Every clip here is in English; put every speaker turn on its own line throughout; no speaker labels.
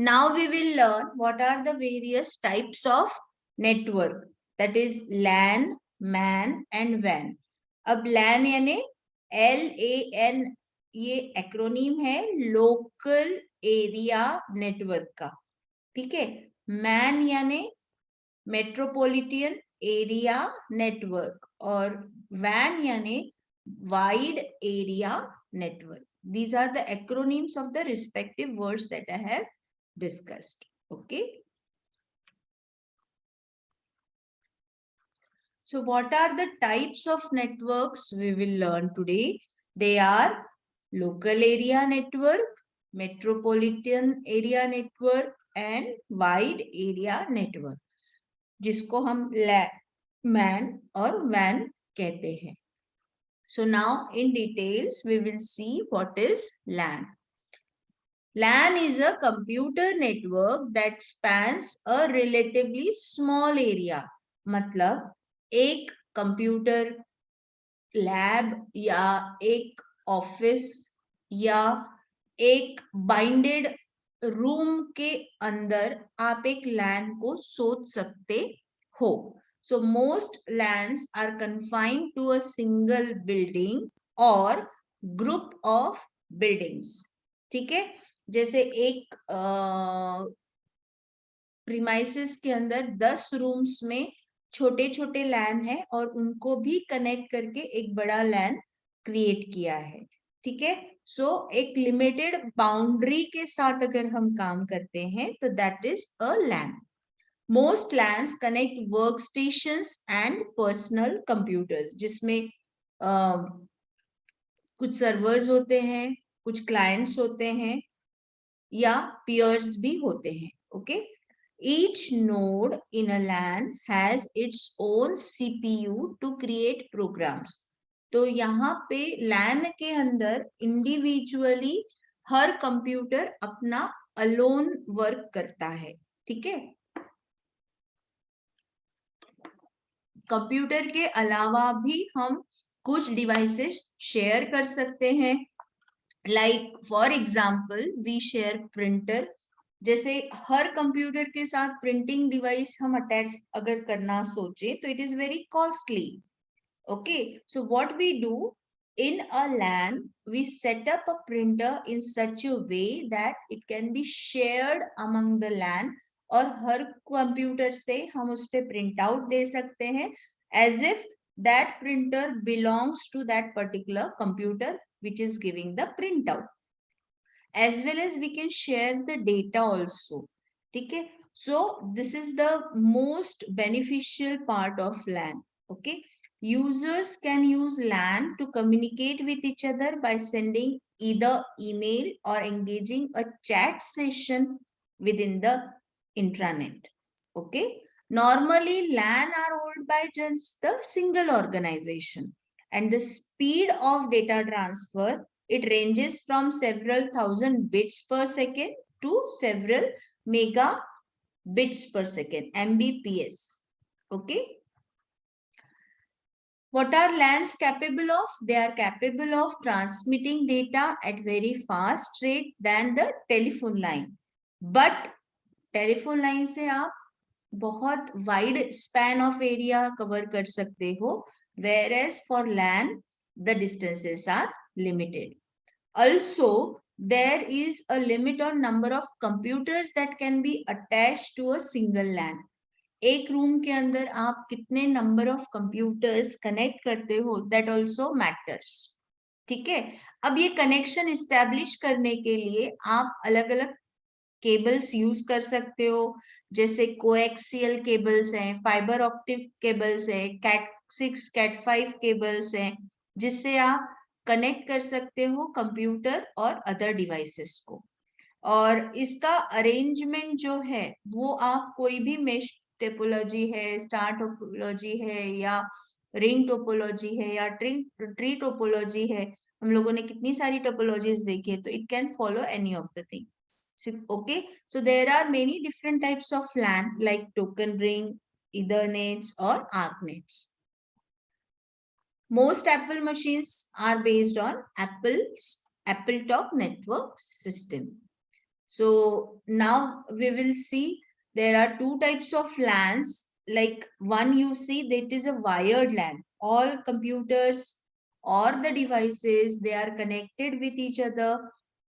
Now we will learn what are the various types of network, that is LAN, MAN and WAN. अब LAN यानी LAN, ये acronym है local area network का, ठीक है। MAN यानी मेट्रोपॉलिटन एरिया नेटवर्क और WAN यानी wide area network. These are the acronyms of the respective words that I have discussed. Okay. So what are the types of networks we will learn today? They are local area network, metropolitan area network and wide area network, जिसको हम MAN और WAN कहते हैं. So now in details we will see what is LAN. LAN is a computer network that spans a relatively small area. मतलब एक computer lab या एक office या एक बाइंडेड रूम के अंदर आप एक लैन को सोच सकते हो. So most LANs are confined to a single building or group of buildings. ठीक है, जैसे एक प्रीमाइसेस के अंदर 10 रूम्स में छोटे छोटे लैन है और उनको भी कनेक्ट करके एक बड़ा लैन क्रिएट किया है, ठीक है. सो एक लिमिटेड बाउंड्री के साथ अगर हम काम करते हैं तो that is a LAN. Most LANs connect workstations and personal computers, जिसमें कुछ सर्वर्स होते हैं, कुछ क्लाइंट्स होते हैं या पीयर्स भी होते हैं. Okay. Each node in a LAN has its own CPU to create programs. तो यहाँ पे LAN के अंदर इंडिविजुअली हर कंप्यूटर अपना अलोन वर्क करता है, ठीक है. कंप्यूटर के अलावा भी हम कुछ डिवाइसेस शेयर कर सकते हैं. Like for example we share printer. जैसे हर कंप्यूटर के साथ प्रिंटिंग डिवाइस हम अटैच अगर करना सोचे तो it is very costly. Okay, so what we do in a LAN, we set up a printer in such a way that it can be shared among the LAN और हर computer से हम उस पे print out दे सकते हैं as if that printer belongs to that particular computer which is giving the printout. As well as we can share the data also, ठीक है. So this is the most beneficial part of LAN. Okay, users can use LAN to communicate with each other by sending either email or engaging a chat session within the intranet. Okay, normally LAN are owned by just the single organization and the speed of data transfer, it ranges from several thousand bits per second to several megabits per second, Mbps. Okay. What are LANs capable of? They are capable of transmitting data at very fast rate than the telephone line. But telephone line से आप बहुत wide span of area cover कर सकते हो, whereas for LAN the distances are limited. Also, there is a limit on number of computers that can be attached to a single LAN. एक room के अंदर आप कितने नंबर ऑफ कंप्यूटर्स कनेक्ट करते हो, दैट ऑल्सो मैटर्स, ठीक है. अब ये कनेक्शन इस्टेब्लिश करने के लिए आप अलग अलग केबल्स यूज कर सकते हो, जैसे कोएक्सियल केबल्स हैं, फाइबर ऑप्टिक केबल्स हैं, कैट 6 कैट 5 केबल्स हैं, जिससे आप कनेक्ट कर सकते हो कंप्यूटर और अदर डिवाइसेस को. और इसका अरेंजमेंट जो है वो आप कोई भी मेश टोपोलॉजी है, स्टार टोपोलॉजी है या रिंग टोपोलॉजी है या ट्री टोपोलॉजी है, हम लोगों ने कितनी सारी टोपोलॉजीज देखी है, तो it can follow any of the thing. Okay, so there are many different types of LAN like token ring, ethernets or arcnets. Most Apple machines are based on Apple's AppleTalk network system. So now we will see there are two types of LANs. Like one you see that is a wired LAN. All computers or the devices, they are connected with each other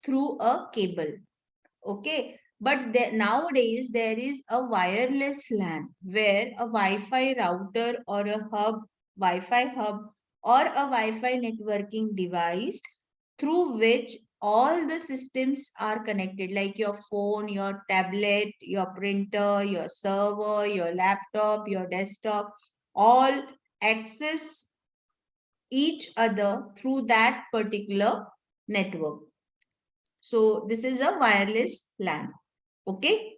through a cable. Okay. But nowadays there is a wireless LAN where a Wi-Fi router or a Wi-Fi hub or a Wi-Fi networking device through which all the systems are connected, like your phone, your tablet, your printer, your server, your laptop, your desktop, all access each other through that particular network. So this is a wireless LAN. Okay.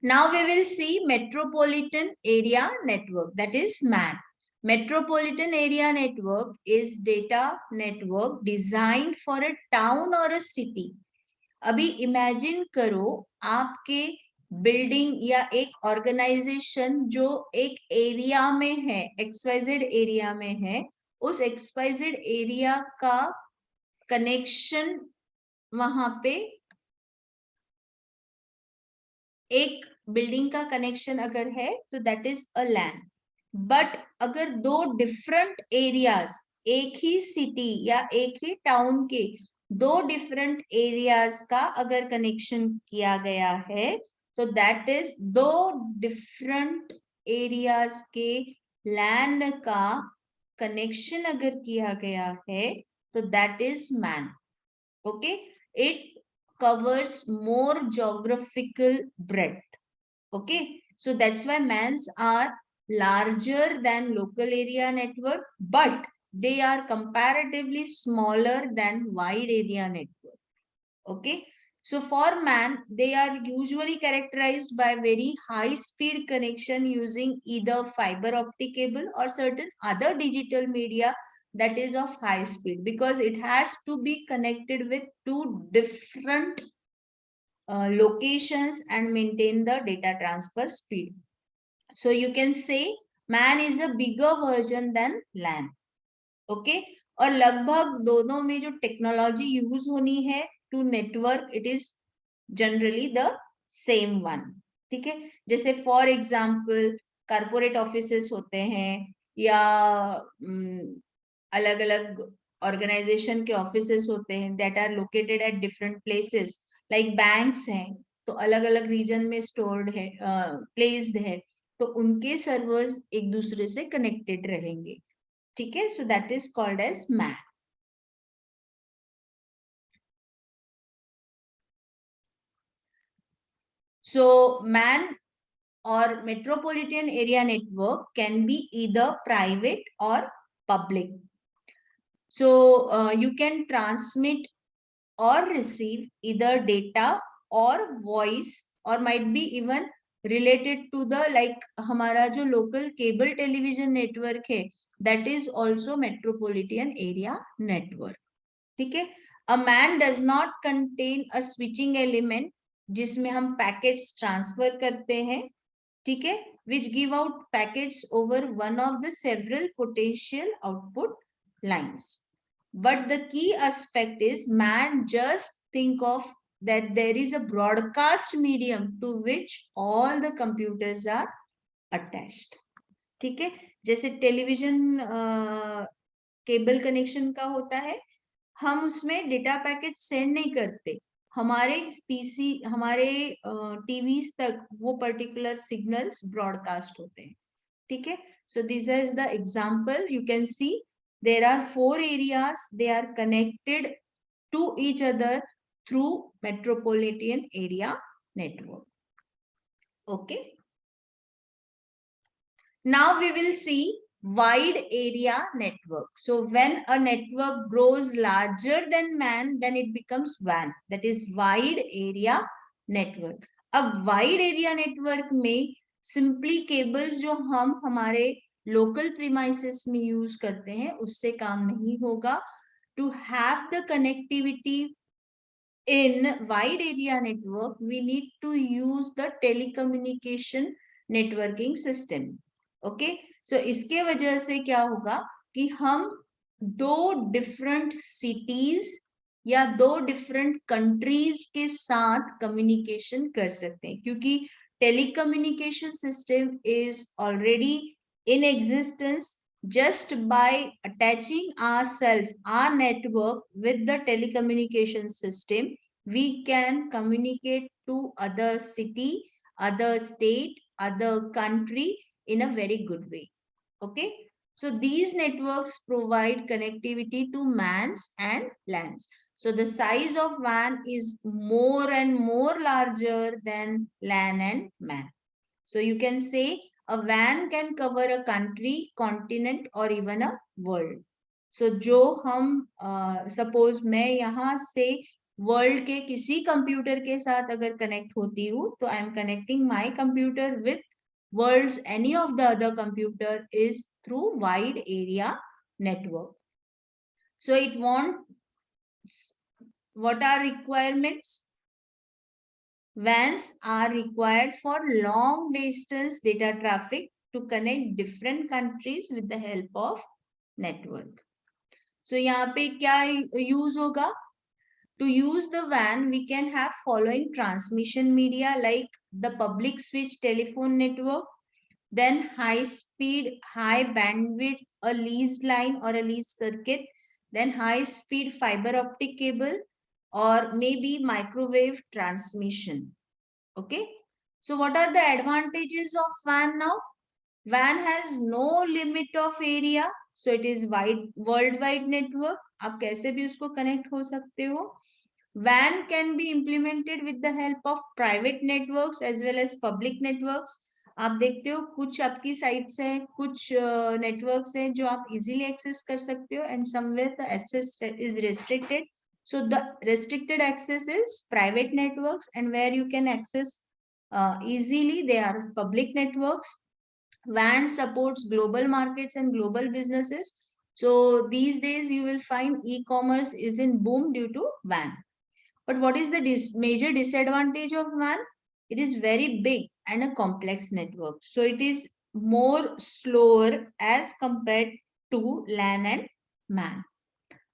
Now we will see metropolitan area network, that is MAN. Metropolitan area network is data network designed for a town or a city. अभी imagine करो आपके building या एक organisation जो एक area में है, XYZ area में है, उस एक्सवाइजेड एरिया का कनेक्शन वहां पे एक बिल्डिंग का कनेक्शन अगर है तो that is a LAN. But अगर दो डिफरेंट एरियाज, एक ही सिटी या एक ही टाउन के दो डिफरेंट एरियाज का अगर कनेक्शन किया गया है तो दैट इज दो डिफरेंट एरियाज के लैन का कनेक्शन अगर किया गया है तो that is man. Okay. It covers more geographical breadth. Okay, so that's why MANs are larger than local area network, but they are comparatively smaller than wide area network. Okay, so for MAN, they are usually characterized by very high speed connection using either fiber optic cable or certain other digital media that is of high speed, because it has to be connected with two different locations and maintain the data transfer speed. So you can say MAN is a bigger version than LAN. Okay, और लगभग दोनों में जो technology use होनी है to network, it is generally the same one. ठीक है, जैसे फॉर एग्जांपल कारपोरेट ऑफिसेस होते हैं या अलग अलग ऑर्गेनाइजेशन के ऑफिसेस होते हैं that are located at different places. Like banks हैं तो अलग अलग रीजन में स्टोर्ड है, प्लेस्ड है, तो उनके सर्वर्स एक दूसरे से कनेक्टेड रहेंगे. ठीक है, so that is called as MAN. So MAN or metropolitan area network can be either private or public. So you can transmit or receive either data or voice, or might be even related to the like हमारा जो local cable television network है, that is also metropolitan area network. ठीक है. A MAN does not contain a switching element जिसमें हम packets transfer करते हैं. ठीक है, which give out packets over one of the several potential output lines. But the key aspect is MAN just think of that there is a broadcast medium to which all the computers are attached. ठीक है, जैसे television cable connection का होता है, हम उसमें data packet send नहीं करते, हमारे पीसी हमारे टीवीज तक वो पर्टिकुलर सिग्नल्स ब्रॉडकास्ट होते हैं. ठीक है, so this is the example. You can see there are 4 areas, they are connected to each other through metropolitan area network. Okay, now we will see wide area network. So when a network grows larger than MAN, then it becomes WAN, that is wide area network. अब wide area network में simply cables जो हम हमारे local premises में use करते हैं उससे काम नहीं होगा. To have the connectivity in wide area network, we need to use the telecommunication networking system. Okay, so इसके वजह से क्या होगा कि हम दो डिफरेंट सिटीज या 2 डिफरेंट कंट्रीज के साथ कम्युनिकेशन कर सकते हैं, क्योंकि telecommunication system is already in existence. Just by attaching our network with the telecommunication system, we can communicate to other city, other state, other country in a very good way. Okay, so these networks provide connectivity to MANs and LANs. So the size of WAN is more and more larger than LAN and MAN. So you can say a WAN can cover a country, continent or even a world. So जो हम suppose मैं यहाँ से world के किसी computer के साथ अगर कनेक्ट होती हूँ, तो I am connecting my computer with world's any of the other computer is through wide area network. So it wants, what are requirements? WANs are required for long distance data traffic to connect different countries with the help of network. So यहाँ पे क्या use होगा? To use the WAN, we can have following transmission media like the public switch telephone network, then high speed, high bandwidth, a leased line or a leased circuit, then high speed fiber optic cable, or maybe microwave transmission. Okay. So what are the advantages of WAN now? WAN has no limit of area. So it is worldwide network. आप कैसे भी उसको connect हो सकते हो. WAN can be implemented with the help of private networks as well as public networks. आप देखते हो कुछ आपकी साइट्स हैं, कुछ नेटवर्क्स हैं जो आप इजीली एक्सेस कर सकते हो, and somewhere the access is restricted. So the restricted access is private networks, and where you can access easily, they are public networks. WAN supports global markets and global businesses. So these days you will find e-commerce is in boom due to WAN. But what is the major disadvantage of WAN? It is very big and a complex network. So it is more slower as compared to LAN and MAN.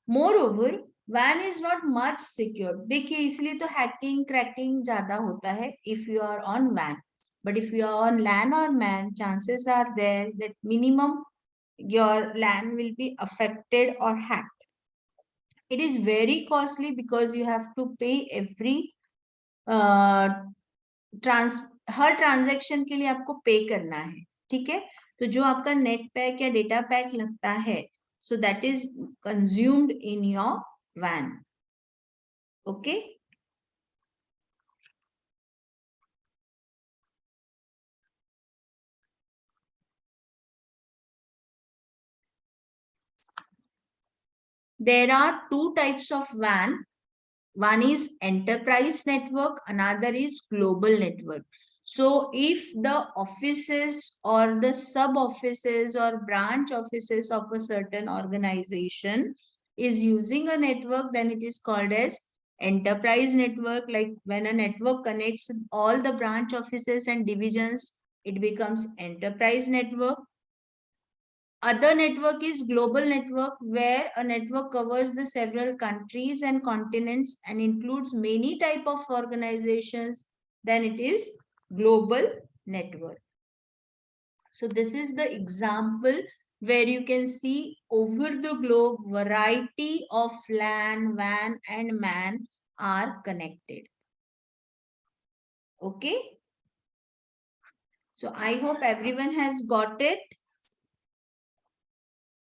Moreover, WAN is not much secure. देखिए इसलिए तो hacking, cracking ज़्यादा होता है if you are on WAN. But if you are on LAN or MAN, chances are there that minimum your LAN will be affected or hacked. It is very costly because you have to pay every her transaction के लिए आपको पे करना है. ठीक है, तो जो आपका नेट पैक या डेटा पैक लगता है, so that is consumed in your WAN. Okay. There are two types of WAN. One is enterprise network, another is global network. So if the offices or the sub offices or branch offices of a certain organization is using a network, then it is called as enterprise network. Like when a network connects all the branch offices and divisions, it becomes enterprise network. Other network is global network, where a network covers the several countries and continents and includes many type of organizations. Then it is global network. So this is the example where you can see over the globe variety of LAN, WAN and MAN are connected. Okay. So I hope everyone has got it.